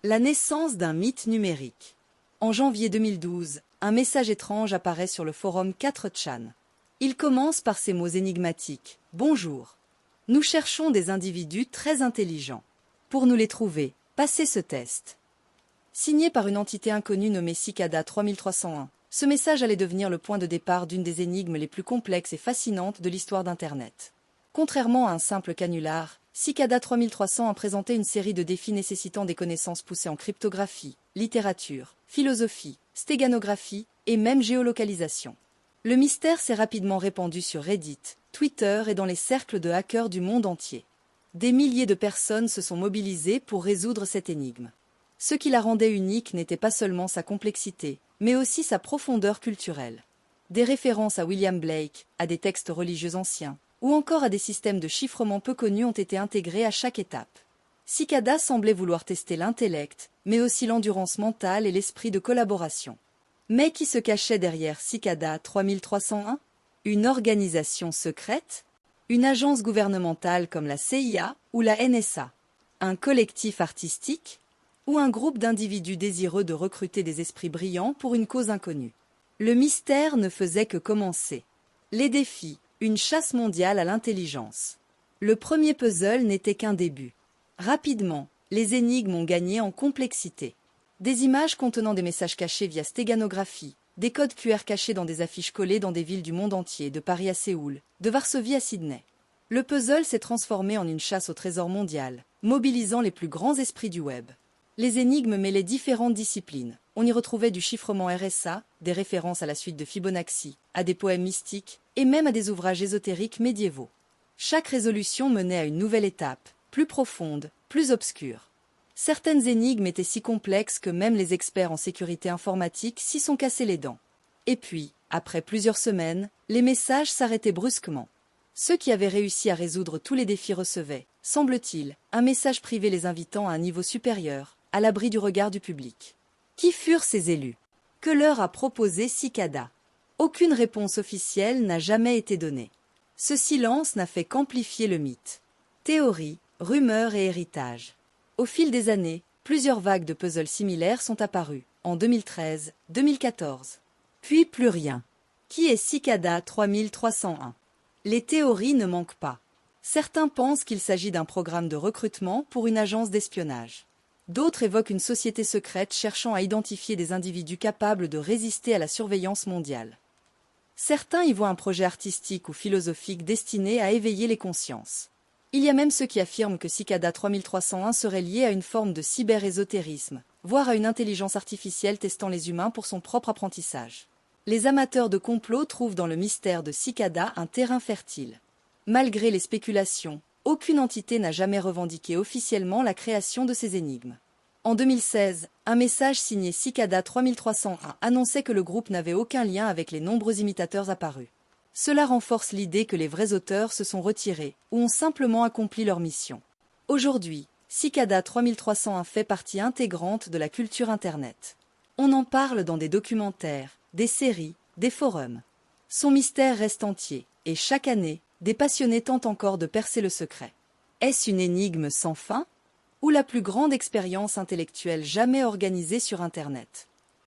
La naissance d'un mythe numérique. En janvier 2012, un message étrange apparaît sur le forum 4chan. Il commence par ces mots énigmatiques. « Bonjour. Nous cherchons des individus très intelligents. Pour nous les trouver, passez ce test. » Signé par une entité inconnue nommée Cicada 3301, ce message allait devenir le point de départ d'une des énigmes les plus complexes et fascinantes de l'histoire d'Internet. Contrairement à un simple canular, Cicada 3301 présentait une série de défis nécessitant des connaissances poussées en cryptographie, littérature, philosophie, stéganographie et même géolocalisation. Le mystère s'est rapidement répandu sur Reddit, Twitter et dans les cercles de hackers du monde entier. Des milliers de personnes se sont mobilisées pour résoudre cette énigme. Ce qui la rendait unique n'était pas seulement sa complexité, mais aussi sa profondeur culturelle. Des références à William Blake, à des textes religieux anciens, ou encore à des systèmes de chiffrement peu connus ont été intégrés à chaque étape. Cicada semblait vouloir tester l'intellect, mais aussi l'endurance mentale et l'esprit de collaboration. Mais qui se cachait derrière Cicada 3301 ? Une organisation secrète ? Une agence gouvernementale comme la CIA ou la NSA ? Un collectif artistique ? Ou un groupe d'individus désireux de recruter des esprits brillants pour une cause inconnue? Le mystère ne faisait que commencer. Les défis, une chasse mondiale à l'intelligence. Le premier puzzle n'était qu'un début. Rapidement, les énigmes ont gagné en complexité. Des images contenant des messages cachés via stéganographie, des codes QR cachés dans des affiches collées dans des villes du monde entier, de Paris à Séoul, de Varsovie à Sydney. Le puzzle s'est transformé en une chasse au trésor mondial, mobilisant les plus grands esprits du web. Les énigmes mêlaient différentes disciplines. On y retrouvait du chiffrement RSA, des références à la suite de Fibonacci, à des poèmes mystiques et même à des ouvrages ésotériques médiévaux. Chaque résolution menait à une nouvelle étape, plus profonde, plus obscure. Certaines énigmes étaient si complexes que même les experts en sécurité informatique s'y sont cassés les dents. Et puis, après plusieurs semaines, les messages s'arrêtaient brusquement. Ceux qui avaient réussi à résoudre tous les défis recevaient, semble-t-il, un message privé les invitant à un niveau supérieur, à l'abri du regard du public. Qui furent ces élus? Que leur a proposé Cicada? Aucune réponse officielle n'a jamais été donnée. Ce silence n'a fait qu'amplifier le mythe. Théories, rumeurs et héritage. Au fil des années, plusieurs vagues de puzzles similaires sont apparues, en 2013, 2014. Puis plus rien. Qui est Cicada 3301? Les théories ne manquent pas. Certains pensent qu'il s'agit d'un programme de recrutement pour une agence d'espionnage. D'autres évoquent une société secrète cherchant à identifier des individus capables de résister à la surveillance mondiale. Certains y voient un projet artistique ou philosophique destiné à éveiller les consciences. Il y a même ceux qui affirment que Cicada 3301 serait lié à une forme de cyber-ésotérisme, voire à une intelligence artificielle testant les humains pour son propre apprentissage. Les amateurs de complot trouvent dans le mystère de Cicada un terrain fertile. Malgré les spéculations, aucune entité n'a jamais revendiqué officiellement la création de ces énigmes. En 2016, un message signé Cicada 3301 annonçait que le groupe n'avait aucun lien avec les nombreux imitateurs apparus. Cela renforce l'idée que les vrais auteurs se sont retirés ou ont simplement accompli leur mission. Aujourd'hui, Cicada 3301 fait partie intégrante de la culture Internet. On en parle dans des documentaires, des séries, des forums. Son mystère reste entier, et chaque année, des passionnés tentent encore de percer le secret. Est-ce une énigme sans fin? Ou la plus grande expérience intellectuelle jamais organisée sur Internet?